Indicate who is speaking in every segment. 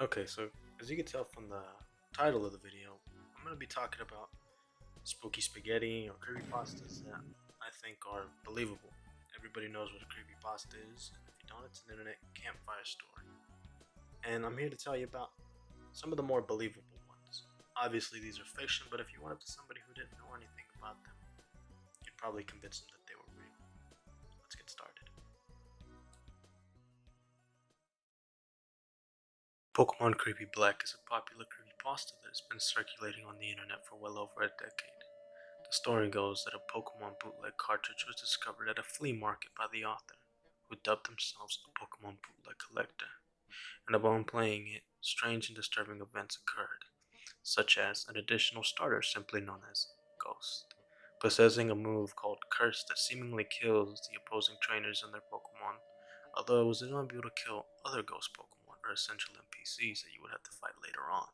Speaker 1: Okay, so as you can tell from the title of the video, I'm going to be talking about spooky spaghetti or creepypastas that I think are believable. Everybody knows what a creepypasta is, and if you don't, it's an internet campfire story. And I'm here to tell you about some of the more believable ones. Obviously, these are fiction, but if you went up to somebody who didn't know anything about them, you'd probably convince them that they were real. Let's get started. Pokemon Creepy Black is a popular creepypasta that has been circulating on the internet for well over a decade. The story goes that a Pokemon bootleg cartridge was discovered at a flea market by the author, who dubbed themselves a Pokemon bootleg collector, and upon playing it, strange and disturbing events occurred, such as an additional starter simply known as Ghost, possessing a move called Curse that seemingly kills the opposing trainers and their Pokemon, although it was unable to kill other Ghost Pokemon or essential NPCs that you would have to fight later on.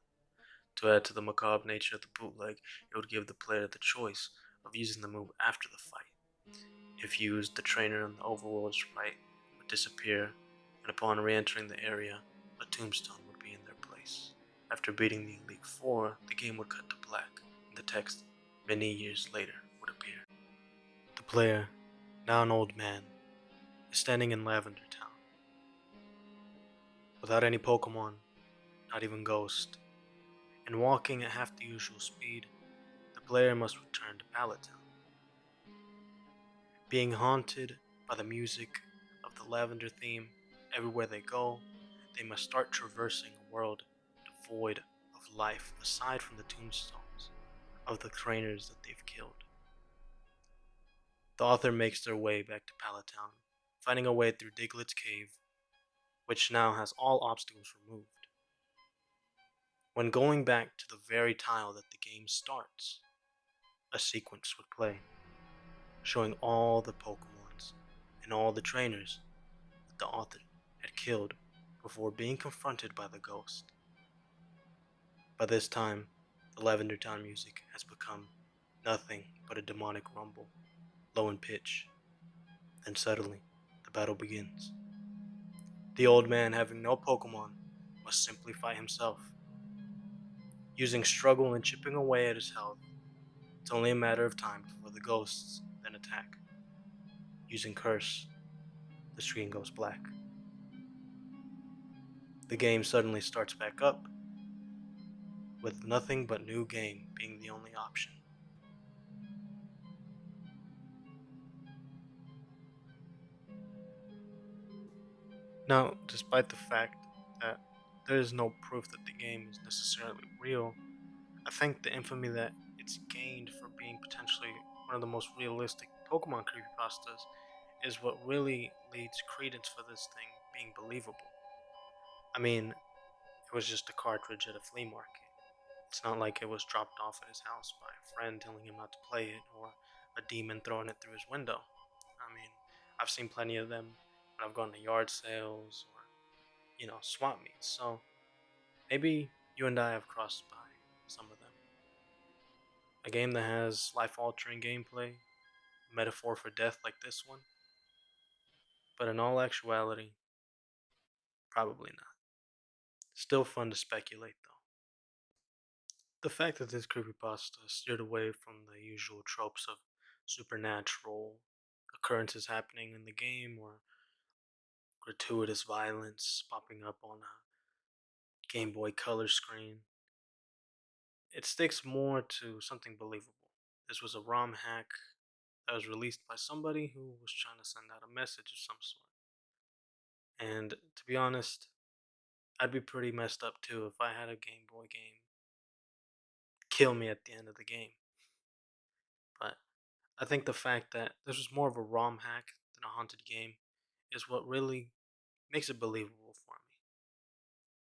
Speaker 1: To add to the macabre nature of the bootleg, it would give the player the choice of using the move after the fight. If used, the trainer in the overworld sprite would disappear, and upon re-entering the area, a tombstone would be in their place. After beating the Elite Four, the game would cut to black, and the text, "Many years later," would appear. The player, now an old man, is standing in Lavender Town, without any Pokemon, not even Ghost, and walking at half the usual speed. The player must return to Pallet Town, being haunted by the music of the lavender theme. Everywhere they go, they must start traversing a world devoid of life aside from the tombstones of the trainers that they've killed. The author makes their way back to Pallet Town, finding a way through Diglett's cave, which now has all obstacles removed. When going back to the very tile that the game starts, a sequence would play, showing all the Pokemons and all the trainers that the author had killed before being confronted by the ghost. By this time, the Lavender Town music has become nothing but a demonic rumble, low in pitch. Then suddenly, the battle begins. The old man, having no Pokemon, must simply fight himself. Using struggle and chipping away at his health, it's only a matter of time before the ghosts then attack. Using Curse, the screen goes black. The game suddenly starts back up, with nothing but new game being the only option. Now, despite the fact that there is no proof that the game is necessarily real, I think the infamy that it's gained for being potentially one of the most realistic Pokemon creepypastas is what really leads credence for this thing being believable. I mean, it was just a cartridge at a flea market. It's not like it was dropped off at his house by a friend telling him not to play it, or a demon throwing it through his window. I mean, I've seen plenty of them when I've gone to yard sales or, swap meets, so maybe you and I have crossed by some of them. A game that has life altering gameplay, a metaphor for death like this one, but in all actuality, probably not. Still fun to speculate though. The fact that this creepypasta steered away from the usual tropes of supernatural occurrences happening in the game or gratuitous violence popping up on a Game Boy Color screen, it sticks more to something believable. This was a ROM hack that was released by somebody who was trying to send out a message of some sort. And to be honest, I'd be pretty messed up too if I had a Game Boy game kill me at the end of the game. But I think the fact that this was more of a ROM hack than a haunted game is what really makes it believable for me.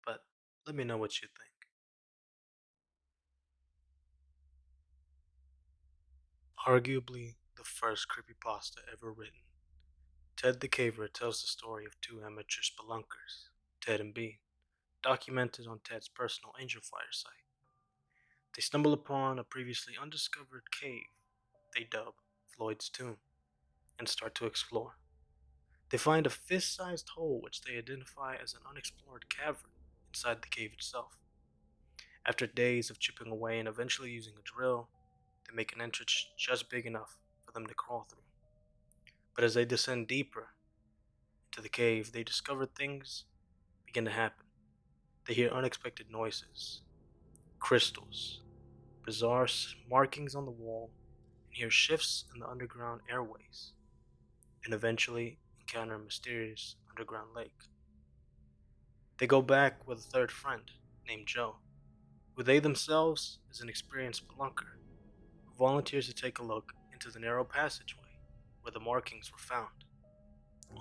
Speaker 1: But let me know what you think. Arguably the first creepypasta ever written, Ted the Caver tells the story of two amateur spelunkers, Ted and Bean, documented on Ted's personal Angel Fire site. They stumble upon a previously undiscovered cave they dub Floyd's Tomb and start to explore. They find a fist sized hole which they identify as an unexplored cavern inside the cave itself. After days of chipping away and eventually using a drill, they make an entrance just big enough for them to crawl through. But as they descend deeper into the cave, they discover things begin to happen. They hear unexpected noises, crystals, bizarre markings on the wall, and hear shifts in the underground airways, and eventually encounter a mysterious underground lake. They go back with a third friend named Joe, who they themselves is an experienced spelunker, who volunteers to take a look into the narrow passageway where the markings were found,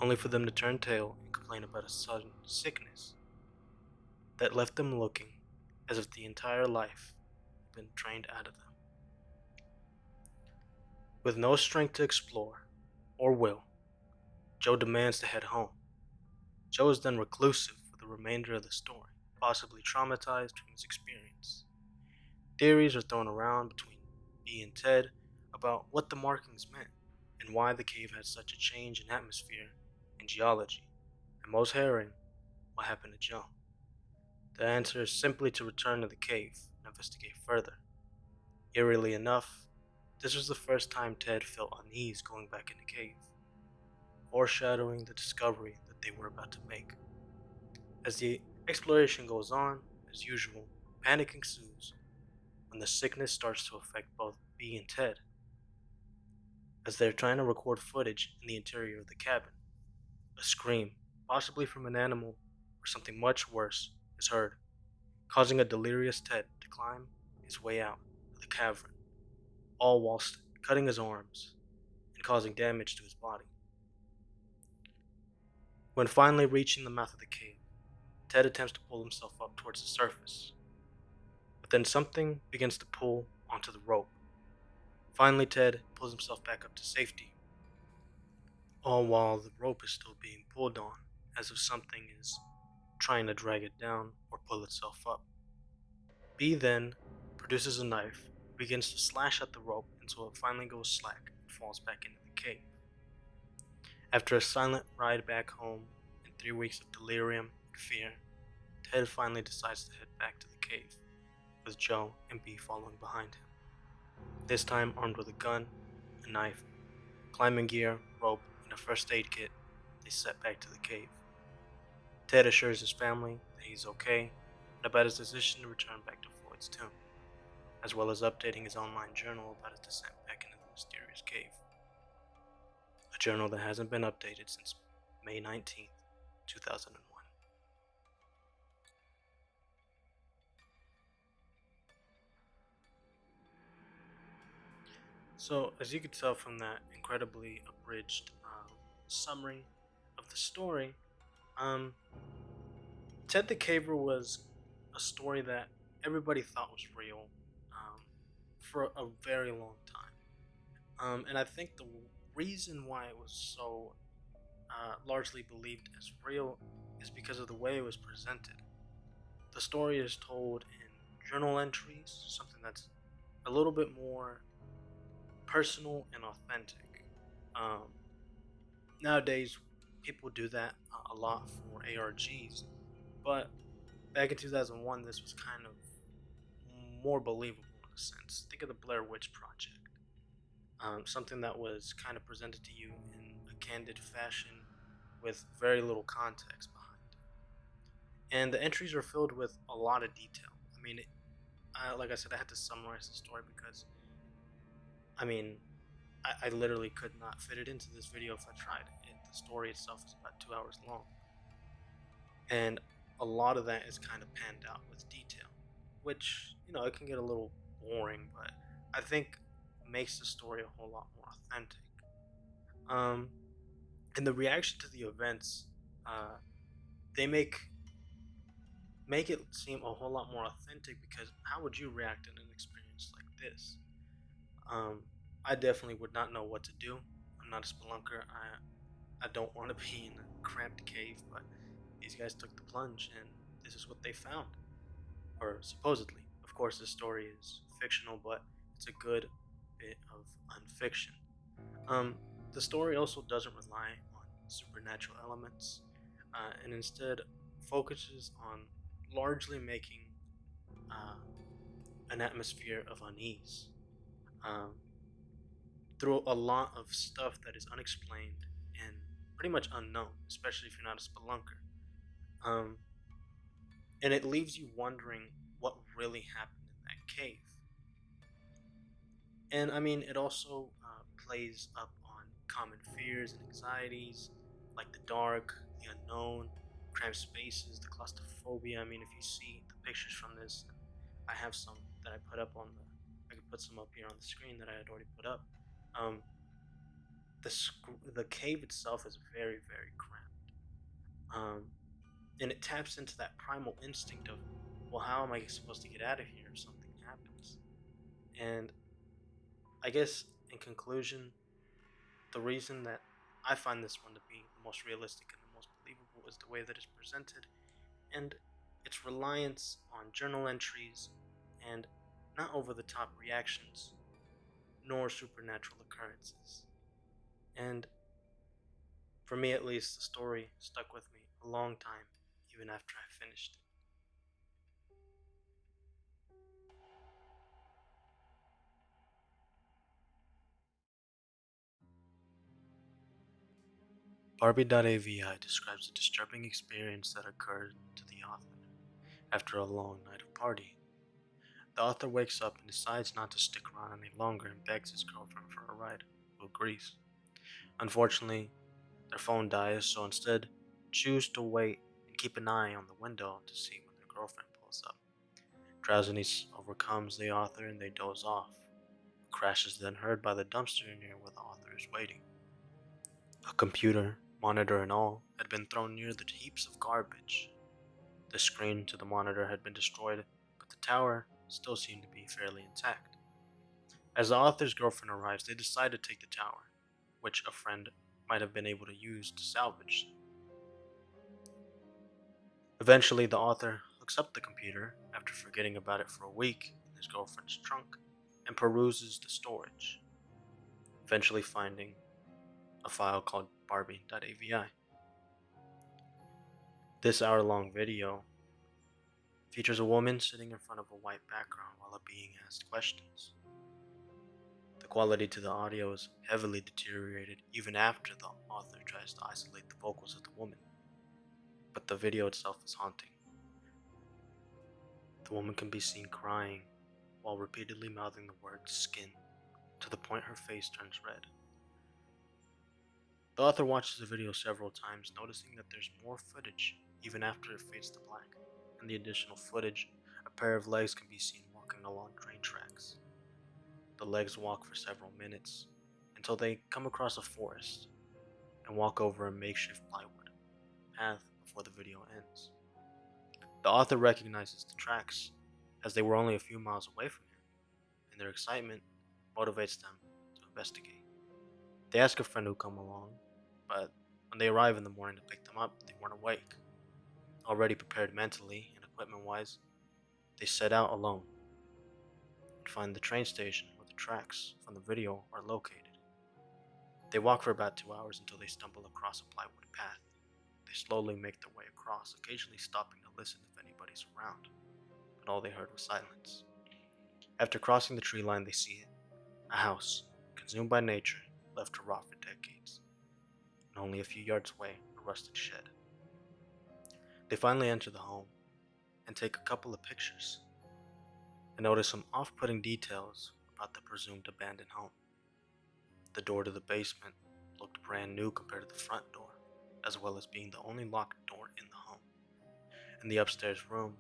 Speaker 1: only for them to turn tail and complain about a sudden sickness that left them looking as if the entire life had been drained out of them. With no strength to explore, or will, Joe demands to head home. Joe is then reclusive for the remainder of the story, possibly traumatized from his experience. Theories are thrown around between B and Ted about what the markings meant and why the cave had such a change in atmosphere and geology, and most harrowing, what happened to Joe. The answer is simply to return to the cave and investigate further. Eerily enough, this was the first time Ted felt unease going back in the cave, foreshadowing the discovery that they were about to make. As the exploration goes on, as usual, panic ensues when the sickness starts to affect both B and Ted, as they're trying to record footage in the interior of the cabin. A scream, possibly from an animal or something much worse, is heard, causing a delirious Ted to climb his way out of the cavern, all whilst cutting his arms and causing damage to his body. When finally reaching the mouth of the cave, Ted attempts to pull himself up towards the surface, but then something begins to pull onto the rope. Finally, Ted pulls himself back up to safety, all while the rope is still being pulled on, as if something is trying to drag it down or pull itself up. B then produces a knife, begins to slash at the rope until it finally goes slack and falls back into the cave. After a silent ride back home and 3 weeks of delirium and fear, Ted finally decides to head back to the cave, with Joe and B following behind him. This time armed with a gun, a knife, climbing gear, rope, and a first aid kit, they set back to the cave. Ted assures his family that he's okay and about his decision to return back to Floyd's tomb, as well as updating his online journal about his descent back into the mysterious cave. A journal that hasn't been updated since May 19th, 2001. So, as you could tell from that incredibly abridged summary of the story, um, Ted the Caver was a story that everybody thought was real for a very long time. And I think the reason why it was so largely believed as real is because of the way it was presented. The story is told in journal entries, something that's a little bit more personal and authentic. Um, Nowadays, people do that a lot for ARGs, but back in 2001, this was kind of more believable in a sense. Think of the Blair Witch Project, something that was kind of presented to you in a candid fashion with very little context behind it. And the entries are filled with a lot of detail. I mean, like I said, I had to summarize the story because, I mean, I literally could not fit it into this video if I tried. The story itself is about 2 hours long. And a lot of that is kind of panned out with detail, which, it can get a little boring, but I think makes the story a whole lot more authentic. Um, and the reaction to the events, uh, they make it seem a whole lot more authentic because how would you react in an experience like this? Um, I definitely would not know what to do. I'm not a spelunker. I don't want to be in a cramped cave, but these guys took the plunge and this is what they found. Or supposedly. Of course, this story is fictional, but it's a good bit of unfiction. Um, the story also doesn't rely on supernatural elements, and instead focuses on largely making uh, an atmosphere of unease um, through a lot of stuff that is unexplained and pretty much unknown, especially if you're not a spelunker. Um, and it leaves you wondering what really happened in that cave. And I mean, it also plays up on common fears and anxieties like the dark, the unknown, cramped spaces, the claustrophobia. I mean, if you see the pictures from this, I have some that I put up on the. I could put some up here on the screen that I had already put up. Um, the cave itself is very very cramped, and it taps into that primal instinct of, well, how am I supposed to get out of here if something happens? And I guess in conclusion, the reason that I find this one to be the most realistic and the most believable is the way that it's presented and its reliance on journal entries and not over the top reactions nor supernatural occurrences. And for me at least, the story stuck with me a long time even after I finished it. Barbie.avi describes a disturbing experience that occurred to the author after a long night of partying. The author wakes up and decides not to stick around any longer and begs his girlfriend for a ride, who agrees. Unfortunately, their phone dies, so instead, choose to wait and keep an eye on the window to see when their girlfriend pulls up. Drowsiness overcomes the author and they doze off. A crash is then heard by the dumpster near where the author is waiting. A computer, monitor and all, had been thrown near the heaps of garbage. The screen to the monitor had been destroyed, but the tower still seemed to be fairly intact. As the author's girlfriend arrives, they decide to take the tower, which a friend might have been able to use to salvage. Eventually, the author hooks up the computer after forgetting about it for a week in his girlfriend's trunk and peruses the storage, eventually finding a file called barbie.avi. This hour-long video features a woman sitting in front of a white background while being asked questions. The quality to the audio is heavily deteriorated even after the author tries to isolate the vocals of the woman, but the video itself is haunting. The woman can be seen crying while repeatedly mouthing the word skin to the point her face turns red. The author watches the video several times, noticing that there's more footage even after it fades to black. In the additional footage, a pair of legs can be seen walking along train tracks. The legs walk for several minutes until they come across a forest and walk over a makeshift plywood path before the video ends. The author recognizes the tracks as they were only a few miles away from him, and their excitement motivates them to investigate. They ask a friend to come along, but when they arrive in the morning to pick them up, they weren't awake. Already prepared mentally and equipment wise, they set out alone and find the train station where the tracks from the video are located. They walk for about 2 hours until they stumble across a plywood path. They slowly make their way across, occasionally stopping to listen if anybody's around, but all they heard was silence. After crossing the tree line, they see it, a house, consumed by nature, left to rot for decades, and only a few yards away, a rusted shed. They finally enter the home and take a couple of pictures and notice some off-putting details about the presumed abandoned home. The door to the basement looked brand new compared to the front door, as well as being the only locked door in the home. In the upstairs room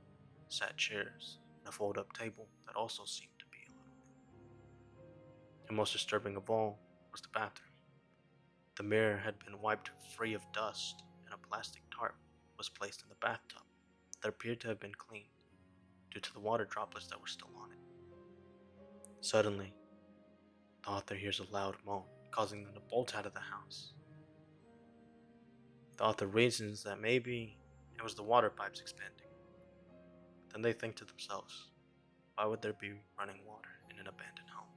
Speaker 1: sat chairs and a fold-up table that also seemed to be a little new. And most disturbing of all was the bathroom. The mirror had been wiped free of dust, and a plastic tarp was placed in the bathtub that appeared to have been cleaned due to the water droplets that were still on it. Suddenly, the author hears a loud moan, causing them to bolt out of the house. The author reasons that maybe it was the water pipes expanding. Then they think to themselves, why would there be running water in an abandoned home?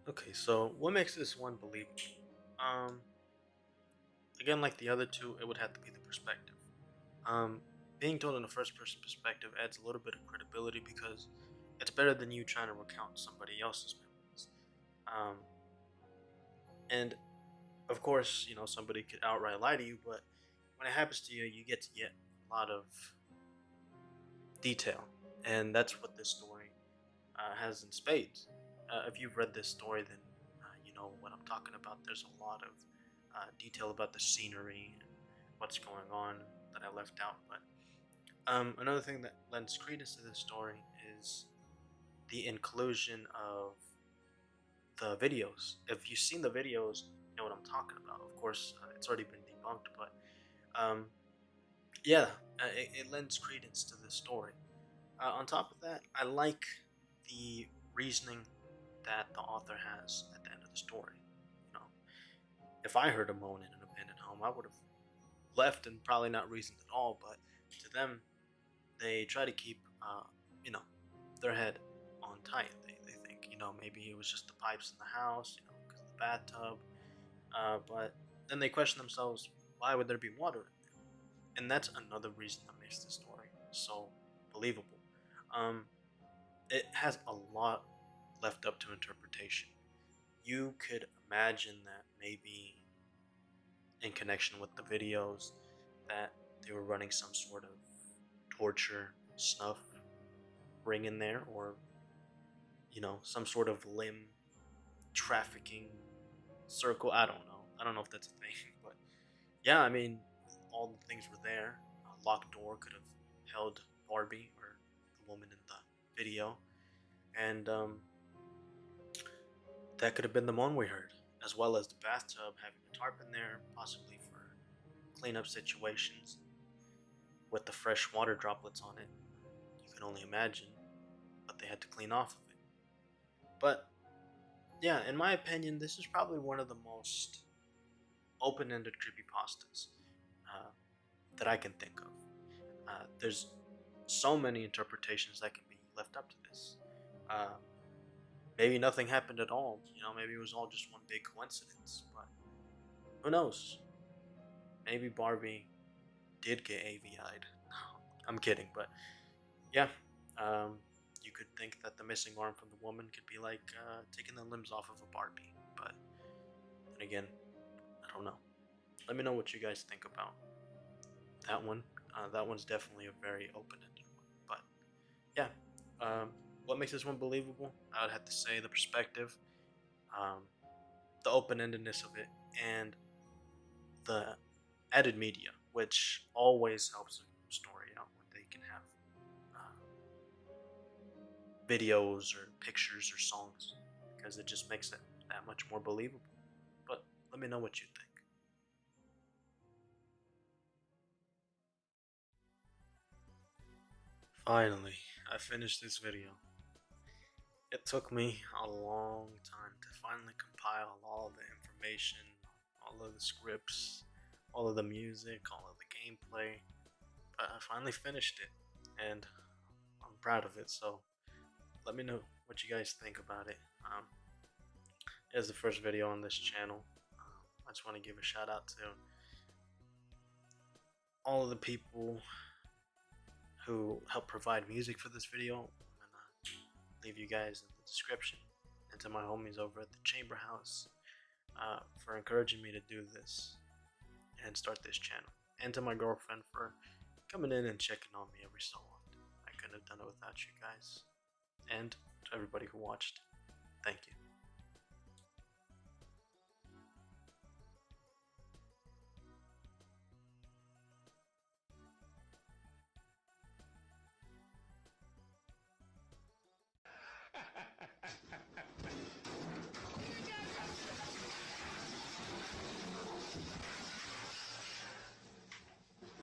Speaker 1: Okay, so what makes this one believable? Um, Again, like the other two, it would have to be the perspective. Um, Being told in a first person perspective adds a little bit of credibility because it's better than you trying to recount somebody else's memories. Um, and of course, somebody could outright lie to you, but when it happens to you, you get a lot of detail, and that's what this story has in spades. If you've read this story, then you know what I'm talking about. There's a lot of detail about the scenery and what's going on that I left out. But another thing that lends credence to this story is the inclusion of the videos. If you've seen the videos, you know what I'm talking about. Of course, it's already been debunked, but um, yeah, it lends credence to the story. On top of that, I like the reasoning that the author has at the end of the story. You know, if I heard a moan in an abandoned home, I would have left and probably not reasoned at all. But to them, they try to keep, you know, their head on tight. They think, maybe it was just the pipes in the house, because of the bathtub. But then they question themselves, why would there be water in there? And that's another reason that makes the story so believable. Um, it has a lot left up to interpretation. You could imagine that maybe in connection with the videos that they were running some sort of torture snuff ring in there, or some sort of limb trafficking circle. I don't know if that's a thing. But yeah, I mean, all the things were there. A locked door could have held Barbie, or the woman in the video, and that could have been the moan we heard, as well as the bathtub having a tarp in there, possibly for cleanup situations with the fresh water droplets on it. You can only imagine what they had to clean off of it. But yeah, in my opinion, this is probably one of the most open-ended creepypastas uh, that I can think of. There's so many interpretations that can be left up to this. Uh, Maybe nothing happened at all. Maybe it was all just one big coincidence. But who knows? Maybe Barbie did get AVI'd. I'm kidding, but yeah. Um, you could think that the missing arm from the woman could be like taking the limbs off of a Barbie. But then again, I don't know. Let me know what you guys think about that one. That one's definitely a very open-ended one. But yeah, um, what makes this one believable? I would have to say the perspective, um, the open-endedness of it, and the added media, which always helps a story out when they can have videos or pictures or songs, because it just makes it that much more believable. But let me know what you think. Finally, I finished this video. It took me a long time to finally compile all the information, all of the scripts, all of the music, all of the gameplay, but I finally finished it, and I'm proud of it. So let me know what you guys think about it. It's the first video on this channel. I just want to give a shout out to all of the people who helped provide music for this video. I'm gonna leave you guys in the description, and to my homies over at the Chamber House for encouraging me to do this and start this channel, and to my girlfriend for coming in and checking on me every so often. I couldn't have done it without you guys, and to everybody who watched, thank you.